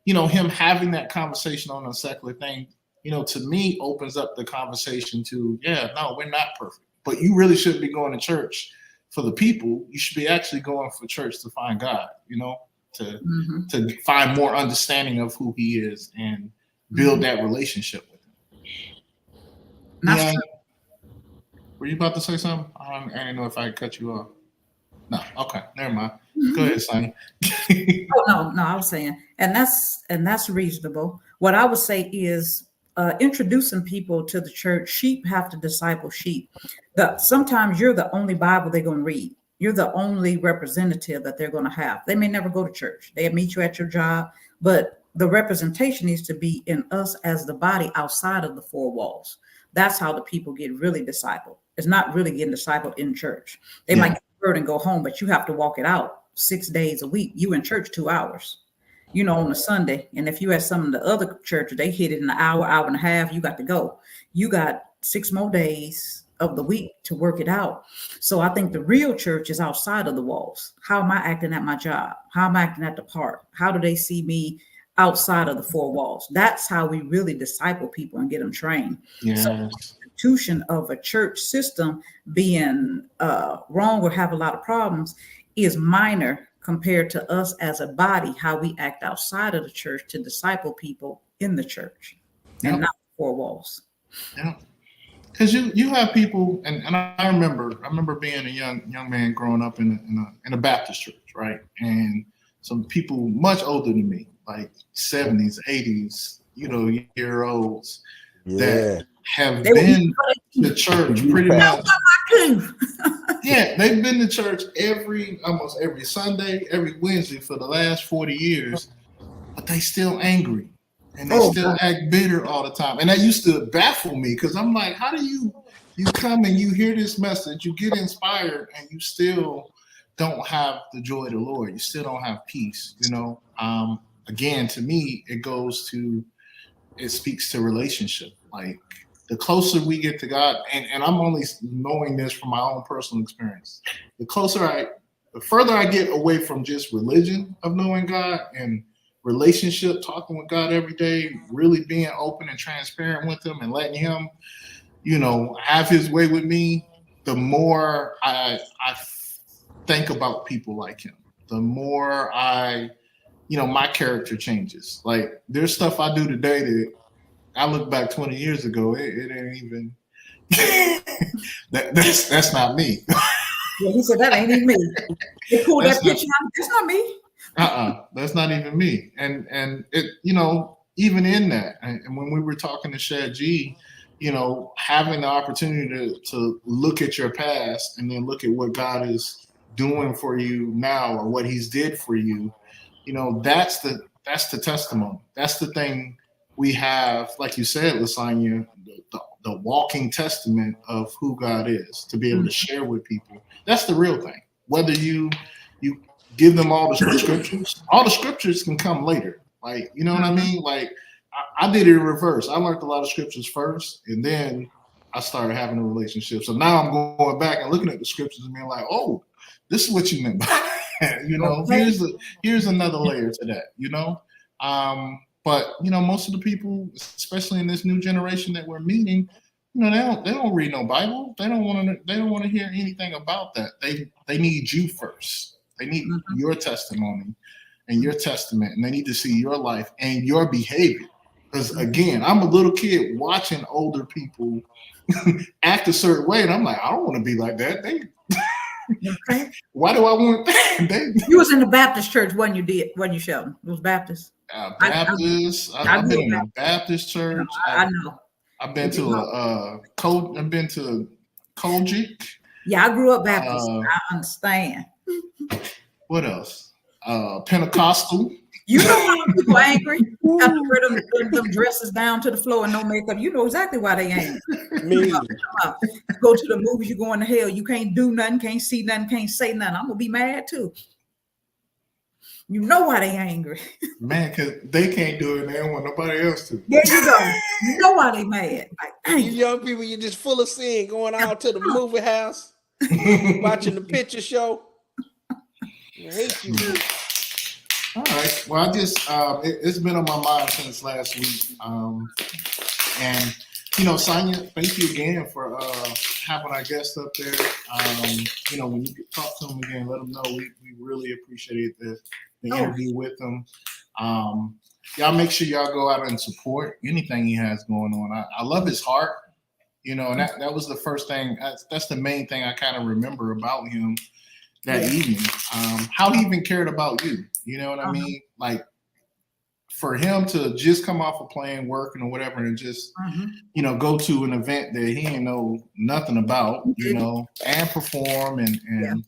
him having that conversation on a secular thing, to me opens up the conversation to, no, we're not perfect, but you really shouldn't be going to church for the people. You should be actually going for church to find God, to find more understanding of who he is and build that relationship with him. Yeah. Were you about to say something? I didn't know if I cut you off. No, okay, never mind. Go ahead, Sonny. No, I was saying, and that's reasonable. What I would say is introducing people to the church. Sheep have to disciple sheep. Sometimes you're the only Bible they're going to read. You're the only representative that they're going to have. They may never go to church. They meet you at your job, but the representation needs to be in us as the body outside of the four walls. That's how the people get really discipled. It's not really getting discipled in church. They might get the word and go home, but you have to walk it out 6 days a week. You in church 2 hours, on a Sunday. And if you at some of the other churches, they hit it in an hour, hour and a half, you got to go. You got 6 more days of the week to work it out. So I think the real church is outside of the walls. How am I acting at my job? How am I acting at the park? How do they see me outside of the four walls? That's how we really disciple people and get them trained. Yes. So the institution of a church system being wrong or have a lot of problems is minor compared to us as a body, how we act outside of the church to disciple people in the church and not four walls. Yeah. because you have people, and I remember being a young man growing up in a Baptist church, right? And some people much older than me, like 70s, 80s, year olds that Yeah. have They were eating been for to church You pretty fat. much. their Yeah, they've been to church almost every Sunday, every Wednesday for the last 40 years, but they still angry and they Oh still God. act bitter all the time. And that used to baffle me because I'm like, how do you come and you hear this message, you get inspired, and you still don't have the joy of the Lord. You still don't have peace, Again, to me, it speaks to relationship. Like the closer we get to God, and I'm only knowing this from my own personal experience. The further I get away from just religion of knowing God and relationship, talking with God every day, really being open and transparent with Him and letting Him, have His way with me, the more I think about people like Him, the more my character changes. Like there's stuff I do today that I look back 20 years ago, it ain't even that's not me. Yeah, he said that ain't even me. They pulled that That's not picture out. That's not me. that's not even me. And it, even in that, and when we were talking to Shad G, having the opportunity to look at your past and then look at what God is doing for you now or what He's did for you, that's the testimony. That's the thing we have, like you said, Lasagna, the walking testament of who God is to be able to share with people. That's the real thing. Whether you give them all the scriptures can come later. Like, you know what I mean? Like I did it in reverse. I learned a lot of scriptures first, and then I started having a relationship. So now I'm going back and looking at the scriptures and being like, oh, this is what you meant by Okay. here's another layer to that. But most of the people, especially in this new generation that we're meeting, they don't read no Bible. They don't want to hear anything about that. They need you first. They need your testimony and your testament, and they need to see your life and your behavior. Because again, I'm a little kid watching older people act a certain way, and I'm like, I don't want to be like that. Okay. Why do I want that? You was in the Baptist church when you Sheldon. It was Baptist. Baptist. I I've grew been up in a Baptist. Baptist church. I know. I've been to I've been to Kojic. Yeah, I grew up Baptist. Uh, I understand. what else? Pentecostal. You know why people are angry? Got to wear them dresses down to the floor and no makeup. You know exactly why they angry. Me. You go to the movies, you going to hell. You can't do nothing, can't see nothing, can't say nothing. I'm gonna be mad too. You know why they angry. Man, because they can't do it. They don't want nobody else to. There you go. You know why they mad. Like, dang. You young people, you're just full of sin going out to the movie house, watching the picture show. I hate you. All right. Well, it's been on my mind since last week. And Sonia, thank you again for having our guest up there. When you talk to them again, let them know we really appreciate the interview with them. Y'all make sure y'all go out and support anything he has going on. I love his heart, and that was the first thing. That's the main thing I kind of remember about him that evening. How he even cared about you. You know what I mean? Like for him to just come off a plane, working or whatever, and just go to an event that he didn't know nothing about, and perform and and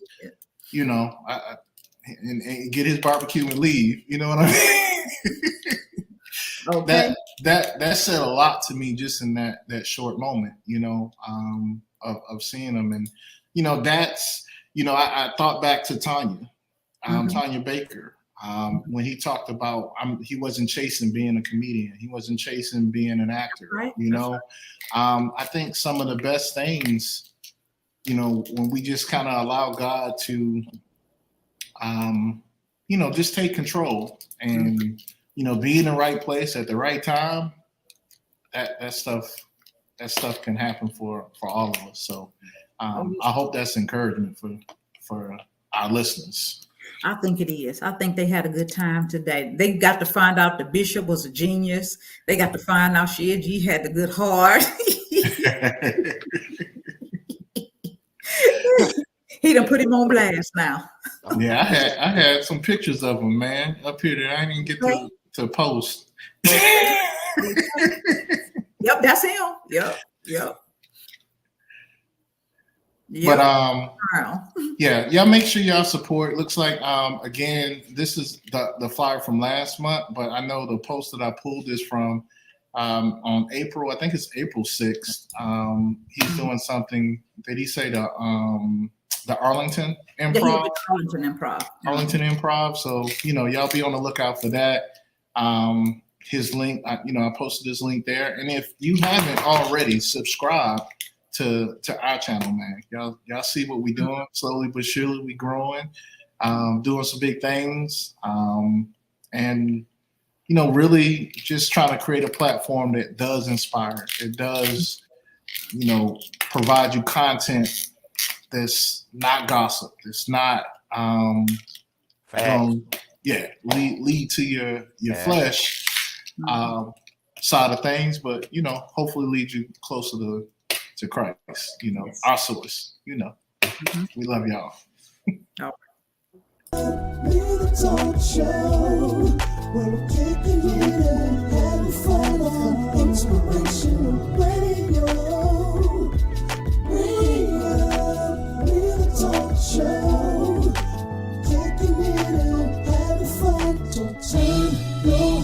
get his barbecue and leave. You know what I mean? Okay. That said a lot to me just in that short moment, of seeing him. And that's I thought back to Tanya Baker. When he talked about he wasn't chasing being a comedian, he wasn't chasing being an actor. Right. I think some of the best things, when we just kind of allow God to, just take control and be in the right place at the right time. That stuff can happen for all of us. So I hope that's encouragement for our listeners. I think it is. I think they had a good time today. They got to find out the bishop was a genius. They got to find out Shad G had the good heart. He done put him on blast now. Yeah, I had some pictures of him, man, up here that I didn't get to post. Yep, that's him. Yep. But Wow. yeah, y'all make sure y'all support. Looks like again, this is the flyer from last month, but I know the post that I pulled is from on April. I think it's April 6th. He's doing something. Did he say the Arlington Improv? Arlington Improv. So y'all be on the lookout for that. His link, I posted his link there. And if you haven't already, subscribe to our channel, man. Y'all see what we doing. Slowly but surely we growing, doing some big things, and really just trying to create a platform that does inspire. It does provide you content that's not gossip. It's not lead to your flesh side of things, but hopefully lead you closer to Christ, our source. We love y'all. Talk show where we're kicking it and having fun on inspirational radio. Real talk show, kicking it and having fun. So turn your